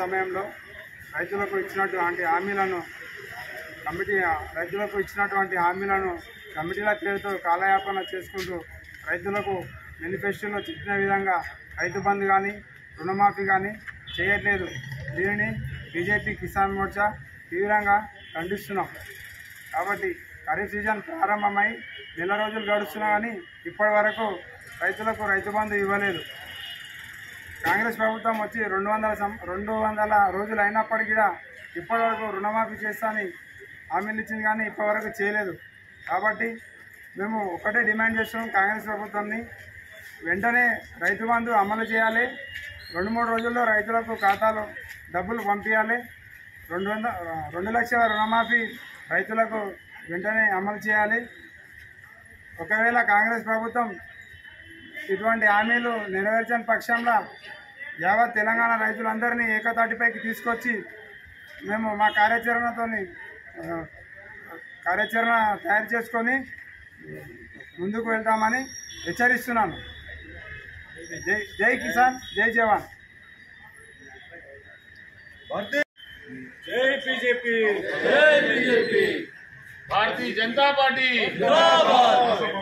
సమయంలో రైతులకు ఇచ్చినటువంటి హామీలను కమిటీల పేరుతో కాలయాపన చేసుకుంటూ రైతులకు మేనిఫెస్టోలో చెప్పిన విధంగా రైతు బంధు కానీ రుణమాఫీ కానీ చేయట్లేదు. దీనిని బీజేపీ కిసాన్ మోర్చా తీవ్రంగా ఖండిస్తున్నాం. కాబట్టి ఖరీఫ్ సీజన్ ప్రారంభమై నెల రోజులు గడుస్తున్నా కానీ ఇప్పటి వరకు రైతులకు రైతు బంధు ఇవ్వలేదు. కాంగ్రెస్ ప్రభుత్వం వచ్చి 200 రోజులు అయినప్పటికీ కూడా ఇప్పటివరకు రుణమాఫీ చేస్తానని హామీలు ఇచ్చింది కానీ ఇప్పటివరకు చేయలేదు. కాబట్టి మేము ఒకటే డిమాండ్ చేస్తున్నాం, కాంగ్రెస్ ప్రభుత్వాన్ని వెంటనే రైతు బంధు అమలు చేయాలి. 2-3 రోజుల్లో రైతులకు ఖాతాలో డబ్బులు పంపించాలి. 2 లక్షల రుణమాఫీ రైతులకు వెంటనే అమలు చేయాలి. ఒకవేళ కాంగ్రెస్ ప్రభుత్వం ఇటువంటి హామీలు నెరవేర్చని పక్షంలో యావత్ తెలంగాణ రైతులందరినీ ఏకతాటిపైకి తీసుకొచ్చి మేము మా కార్యాచరణ తయారు చేసుకొని ముందుకు వెళ్తామని హెచ్చరిస్తున్నాను. జై కిసాన్, జై జవాన్. जय बीजेपी, जय बीजेपी, भारतीय जनता पार्टी जिंदाबाद।